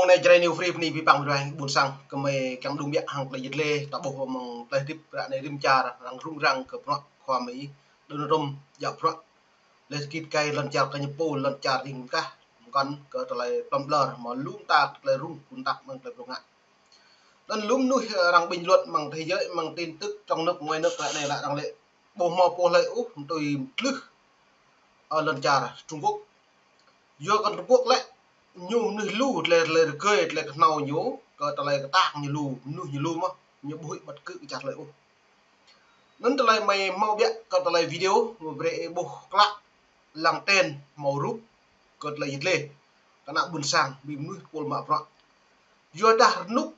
này chơi new free này vì bằng rồi buồn sang cái mày cầm đúng miệng hàng lấy giật lê ta bộ mong lấy tiếp ra này rim trà rằng rung răng cập nó khoa mỹ đơn rôm dạo nó lấy kít cây lần chào cái nhịp lần chào hình cả con cỡ lại tumbler mà lúng ta lại rung cuốn tạc mang lại ngạn lần lúng nuôi rằng bình luận bằng thế giới bằng tin tức trong nước ngoài nước lại này lại đang lệ bộ mò po lại úp tôi lư ở lần chào Trung Quốc do con Trung Quốc lại nhung nuôi lù lệ cười lệ nào nhú cỡ lại tạc như lù mà như bụi bật cự chặt lại úp nên lại mày mau biết cỡ lại video về bộ lạ làm tên màu rúp cỡ lại dịch lệ karena buồn sang bìm nuôi pol mạ rọ do đã nút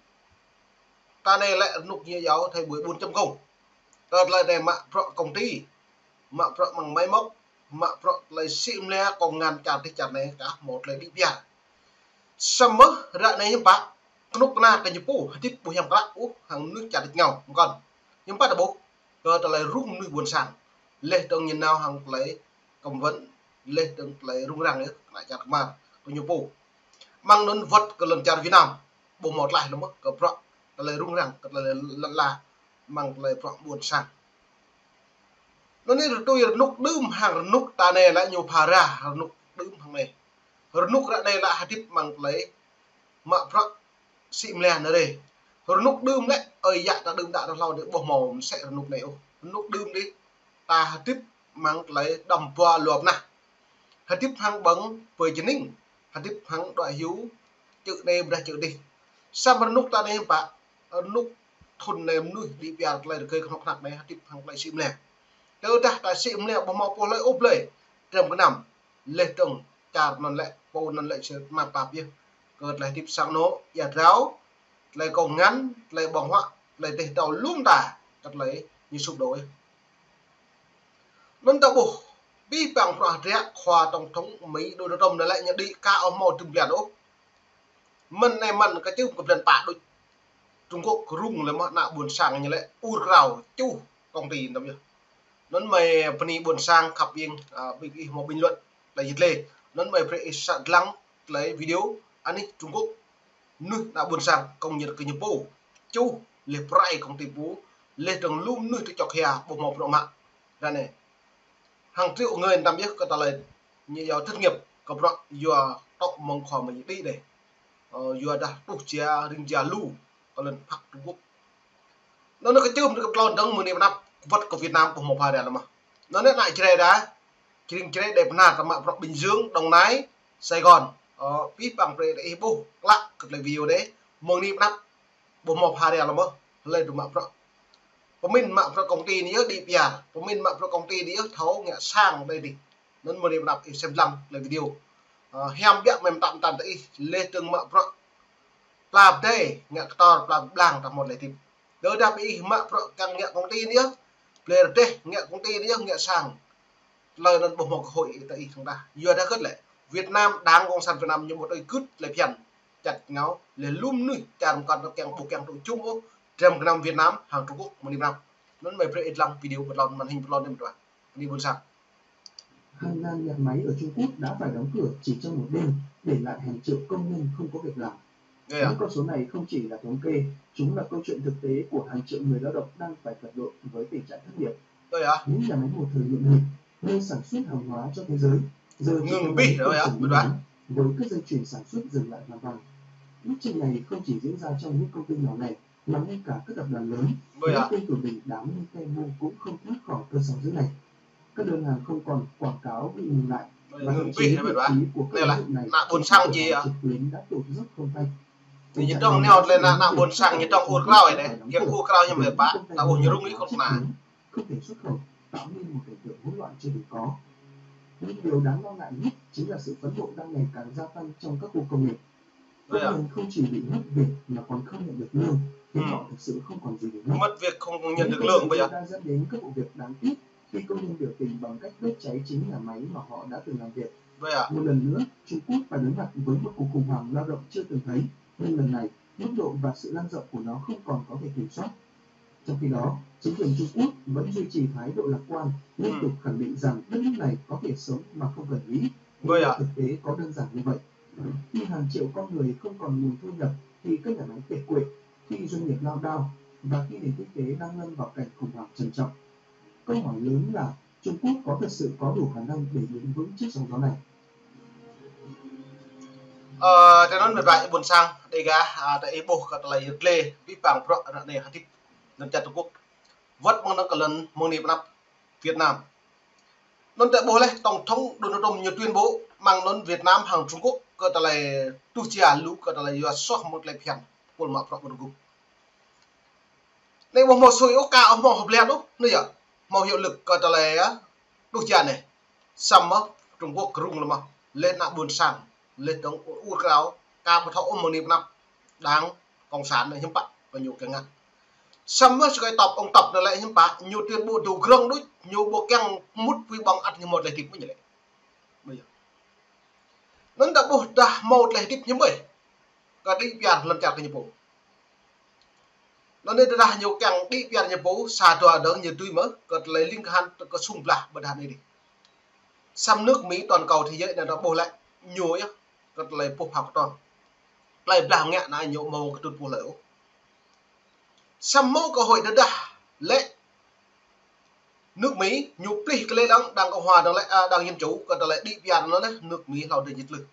ta này lại nút như giáo thầy buổi 4.0 cỡ lại để mạ rọ công ty mạ rọ bằng máy móc mạ rọ lại sim le còn ngàn chặt này cả một lại đi bia summer ra này nhưng bác nút na cái nhủ tiếp buổi hôm cả hàng nước chặt ngầu còn nhưng bác đã bố cỡ lại rung nuôi buồn sang lên trong nhìn nào hàng lấy công vẫn lên trong lấy rung răng nữa lại chặt mà có nhiều bộ mang đến vật cái lần chặt Việt Nam bộ một lại nó mất cái rõ cái rung răng cái là mang lại rõ buồn sang nó nên tôi nút đơm hàng nút ta này lại nhiều phà ra hàng nút đơm hàng này nút ra đây là hạt tiếp mang lấy mạ rõ xịm lèn ở đây nút đơm đấy ơi dạ ta đơm đã lâu để bỏ màu sẽ nút này nút đơm đi ta tiếp mang lấy đầm qua luộc nè hạt tiếp hàng bóng với chân ninh hạt tiếp hàng đoạn hiếu chữ này ra chữ đi sao mà nút ta này bạn nút thôn này nuôi đi bia lại được cây học nặng này hạt tiếp hàng lại xịm lẹ đâu ta ta xịm lẹ bỏ màu po lại ốp lại trong cái nằm lên trồng chả nó lại po nó lại sẽ mà bạp đi cợt lại tiếp sang nó giả ráo lại còn ngắn lại bằng họa lại để tàu luôn tả cắt lấy như sụp đổ nên tàu bộ bi bằng khoa tổng thống mấy đôi đồng lại nhận đi cao màu từng biển đó mình này mình cái chứ một lần bạc đôi Trung Quốc rung lên mà nạ buồn sang như vậy u rào chu công ty đâu nhỉ nên mày phần buồn sang khắp yên một bình luận là dịch lệ nên mày phải sẵn lắng lấy video anh ấy Trung Quốc nước đã buồn sang công nhận cái nhập bộ chu lệ prai công ty bố lệ trường luôn nước tôi chọc hè bộ một độ mạng ra này hàng triệu người nằm biết có ta lời như giáo thất nghiệp có rõ do tóc mong khỏi mình đi để do đã tục chia rình chia lu có lần phạt Trung Quốc nó cái chôm nó cái plon đằng mười năm vật của Việt Nam của một vài đàn mà nó nói lại chơi đã chơi đẹp nạt mà Bình Dương Đồng Nai Sài Gòn biết bằng về để bố lạ cực là video đấy mười năm bộ một vài đàn mà lên được mà mình mạng cho công tyนี้ดีbia mình mạng cho công tyนี้thấu nghe sang đây đi nên một điểm đọc xem lắm là video hem biết mình tạm tạm tới lên từng mạng pro làm đây nghe to làm blang tập một lại thì đỡ đáp ý mạng pro càng nghe công tyนี้lên đây nghe công tyนี้nghe sang lời nên bộ một hội tại chúng ta vừa đã cất lại Việt Nam đáng công sản Việt Nam như một đôi cướp lại phiền chặt ngáo lên lum nuôi tràn còn nó kèm bộ kèm tụi chung trong cái năm Việt Nam hàng Trung Quốc một năm nó mày phải làm video một lần màn hình một lần để một đi buôn sang hàng ngàn nhà máy ở Trung Quốc đã phải đóng cửa chỉ trong một đêm để lại hàng triệu công nhân không có việc làm. Những con số này không chỉ là thống kê, chúng là câu chuyện thực tế của hàng triệu người lao động đang phải vật lộn với tình trạng thất nghiệp. Những nhà máy một thời nhộn nhịp, nơi sản xuất hàng hóa cho thế giới, giờ ngừng bị rồi với các dây chuyền sản xuất dừng lại hoàn toàn. Bức tranh này không chỉ diễn ra trong những công ty nhỏ này mà ngay cả các tập đoàn lớn, những tên tuổi đỉnh đám như Temu cũng không thoát khỏi cơn sóng dữ này. Các đơn hàng không còn quảng cáo bị ngừng lại và thậm chí vị trí của các ứng dụng này buồn sang gì trực tuyến đã tụt dốc không phanh. thì những trong neo lên là buồn sang những trong uốn cao này kiếm uốn cao như vậy bạn là uốn như rung ấy không là không thể xuất khẩu tạo nên một cảnh tượng hỗn loạn chưa từng có. Nhưng điều đáng lo ngại nhất chính là sự phẫn nộ đang ngày càng gia tăng trong các khu công nghiệp. Công nhân không chỉ bị mất việc mà còn không nhận được lương, khiến họ thực sự không còn gì để mất việc không nhận được lương bây giờ đã dẫn đến các vụ việc đáng tiếc khi công nhân biểu tình bằng cách đốt cháy chính nhà máy mà họ đã từng làm việc. Một lần nữa, Trung Quốc phải đối mặt với một cuộc khủng hoảng lao động chưa từng thấy, nhưng lần này mức độ và sự lan rộng của nó không còn có thể kiểm soát. Trong khi đó, chính quyền Trung Quốc vẫn duy trì thái độ lạc quan, liên tục khẳng định rằng đất nước này có thể sống mà không cần nghĩ. Nhưng thực tế có đơn giản như vậy. Khi hàng triệu con người không còn nguồn thu nhập, thì các nhà máy kiệt quệ, khi doanh nghiệp lao đao và khi nền kinh tế đang lâm vào cảnh khủng hoảng trầm trọng. Câu hỏi lớn là Trung Quốc có thật sự có đủ khả năng để đứng vững trước sóng gió này? Cho nên vậy buồn sang đây tại ibu kata lai yukle pipang pro này hatip nên Trung Quốc vất mang cái lần mong niệm nắp Việt Nam nên tại bố này tổng thống Donald Trump nhiều tuyên bố mang non Việt Nam hàng Trung Quốc kata lai tu chia lu kata lai yua soh một lai phiền quân mạ pro quân này một số yếu cao một hợp liệt đó nữa giờ một hiệu lực kata lai tu chia này sắm Trung Quốc rung mà lên nạ buồn sang lên trong u cáo ca một thấu một niệm năm đáng cộng sản này hiếm bạn và nhiều cái ngăn sắm mới cái tập ông tập này lại hiếm bạn nhiều tuyên bộ đủ gương đối nhiều bộ keng mút quy bằng ăn như một lời thịt mới vậy bây giờ nó đã bộ đã một lời thịt như vậy cả đi biển lần chặt cái nhiệm vụ nó nên ra nhiều keng đi biển nhiệm vụ xả tòa đỡ nhiều tuy mới còn lấy linh han có sung là bật hạt này đi xăm nước Mỹ toàn cầu thì vậy là nó bổ lại nhiều nhá còn lấy phục học toàn lại làm nghe này nhiều màu cái tụt bổ lỡ xăm mẫu cơ hội đó đã lệ nước Mỹ nhục đi cái lệ đang cộng hòa đang lại đang dân chủ còn lại đi biển nó đấy nước Mỹ lao để nhiệt lực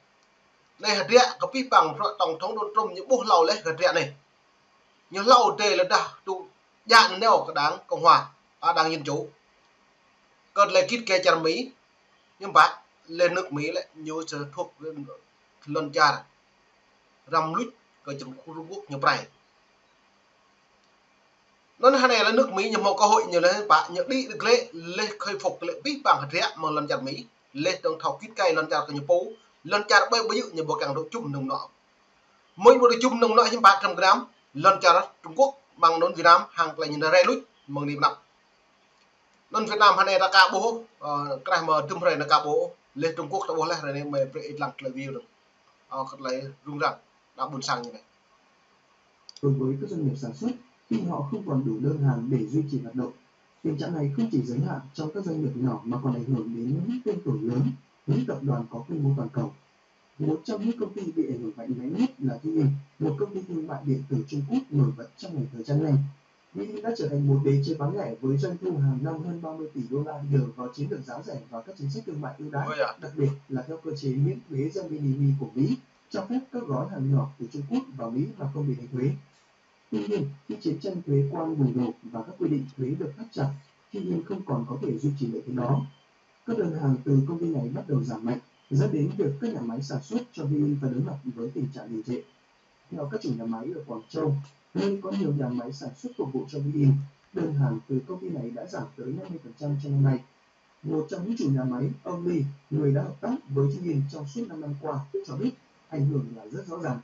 này hạt rẻ có pi bằng tổng thống Donald Trump những bộ lao lấy hạt rẻ này nhiều lao đề là đã tụ dạn neo cái đáng cộng hòa đang dân chủ còn lại kít kê cho Mỹ nhưng bạn lên nước Mỹ lại nhiều giờ thuộc lần cha răm lút cái trong khu Trung Quốc nhiều bài nó này là nước Mỹ nhiều một cơ hội nhiều lên bạn nhiều đi được lên khôi phục lệ bí bằng hạt rẻ mà lần chặt Mỹ lên trong thầu kít cây lần chặt cái nhiều phố lần chặt bây giờ nhiều bộ càng độ chung nồng nọ mỗi bộ độ chung nồng nọ nhưng bạn trong gram lần chặt Trung Quốc bằng nón Việt Nam hàng là nhìn ra lút mừng niệm nặng non Việt Nam này là cả bố cái mà tum này là cả bố lên Trung Quốc bố là này mà phải lặng lại view được lại rung răng đã buồn sang như này đối với các doanh nghiệp sản xuất khi họ không còn đủ đơn hàng để duy trì hoạt động. Tình trạng này không chỉ giới hạn trong các doanh nghiệp nhỏ mà còn ảnh hưởng đến những tên tuổi lớn, những tập đoàn có quy mô toàn cầu. Một trong những công ty bị ảnh hưởng mạnh mẽ nhất là Thi Yên, một công ty thương mại điện tử Trung Quốc nổi bật trong ngành thời trang này. Mỹ đã trở thành một đế chế bán lẻ với doanh thu hàng năm hơn 30 tỷ đô la nhờ vào chiến lược giá rẻ và các chính sách thương mại ưu đãi, đặc biệt là theo cơ chế miễn thuế gen mini của Mỹ, cho phép các gói hàng nhỏ từ Trung Quốc vào Mỹ mà không bị đánh thuế. Tuy nhiên, khi chiến tranh thuế quan bùng nổ và các quy định thuế được thắt chặt, Thi Nhiên không còn có thể duy trì lợi thế đó. Các đơn hàng từ công ty này bắt đầu giảm mạnh, dẫn đến việc các nhà máy sản xuất cho Vi phải đối mặt với tình trạng đình trệ. Theo các chủ nhà máy ở Quảng Châu, nơi có nhiều nhà máy sản xuất phục vụ cho Vi, đơn hàng từ công ty này đã giảm tới 50% trong năm nay. Một trong những chủ nhà máy, ông Lee, người đã hợp tác với Vi trong suốt 5 năm qua, cho biết ảnh hưởng là rất rõ ràng.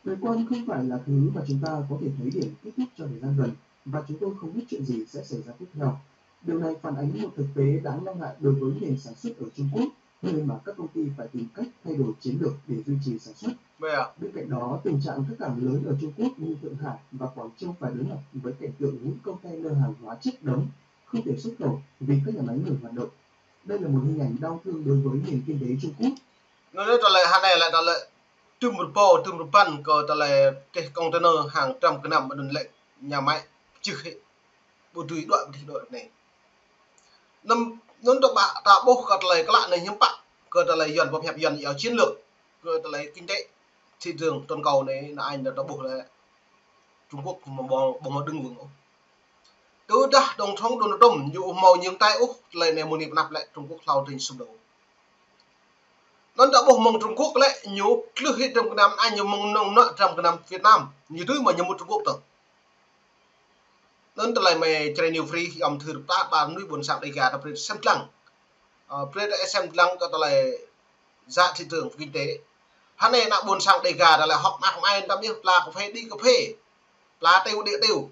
Thuế quan không phải là thứ mà chúng ta có thể thấy điểm kết thúc cho thời gian gần, và chúng tôi không biết chuyện gì sẽ xảy ra tiếp theo. Điều này phản ánh một thực tế đáng lo ngại đối với nền sản xuất ở Trung Quốc, nơi mà các công ty phải tìm cách thay đổi chiến lược để duy trì sản xuất. Bên cạnh đó, tình trạng các cảng lớn ở Trung Quốc như Thượng Hải và Quảng Châu phải đối mặt với cảnh tượng những container hàng hóa chất đống không thể xuất khẩu vì các nhà máy ngừng hoạt động. Đây là một hình ảnh đau thương đối với nền kinh tế Trung Quốc. Nó trả lời hàng này lại trả lời tum một pan có trả lời cái container hàng trăm cái năm ở đường lệ nhà máy chưa hết bộ tùy đoạn thì đoạn này năm nó cho bạn ta bố cả lời các bạn này nhưng bạn cơ trả lời dần và hẹp dần ở chiến lược cơ trả lời kinh tế thị trường toàn cầu này là anh đã buộc là Trung Quốc mà bò đứng vững từ đó đồng thống Donald Trump dù màu những tay úc lời này một niệm nạp lại Trung Quốc sau trình sụp đổ nó đã buộc mong Trung Quốc lại nhiều lúc hết trong cái năm anh nhiều mong nông nợ trong cái năm Việt Nam nhiều thứ mà nhiều một Trung Quốc tưởng nên từ lại mày chơi nhiều free ông thử ta bàn nuôi buồn sạc đầy cả tập xem lăng xem lăng có từ lại giá thị trường kinh tế hắn này đã buồn sạc đầy cả là học mà không ai tâm biết là có phải đi cà phê là tiêu địa tiêu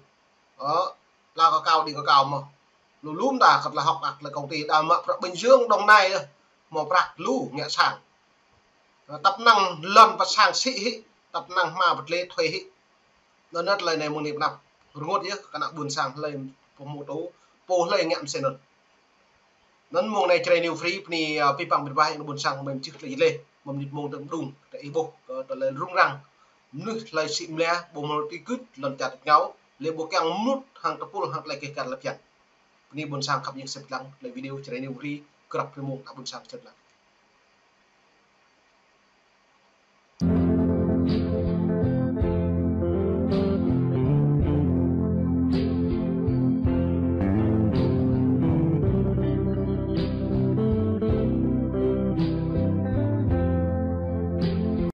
đó là có cao mà lúm đã thật là học là công ty đào mạ Bình Dương Đồng Nai một rạc lú nhẹ sảng tập năng lần và sang sĩ tập năng mà vật lê thuê nó rất lời này một niệm nạp ngốt nhé các bạn buồn sang lên một tố po lên ngậm xe nốt นั้นมองในใจนิวฟรีนี่ปีปังเป็นว่าอย่างบุญสังมันจึกเลยเลยมันนิดมองตึงดุงแต่อีโบก็ตัวเลยรุ่งรังนึกเลยสิมแล้วบ่มันตีกึดหลังจากเงาเลยบ่กังมุดหางตะปูหางเลยเกิดการละเพียนนี่บุญสังขับยิงเสร็จหลังเลยวิดีโอใจนิวฟรีกลับไปมองบุญสังเสร็จหลัง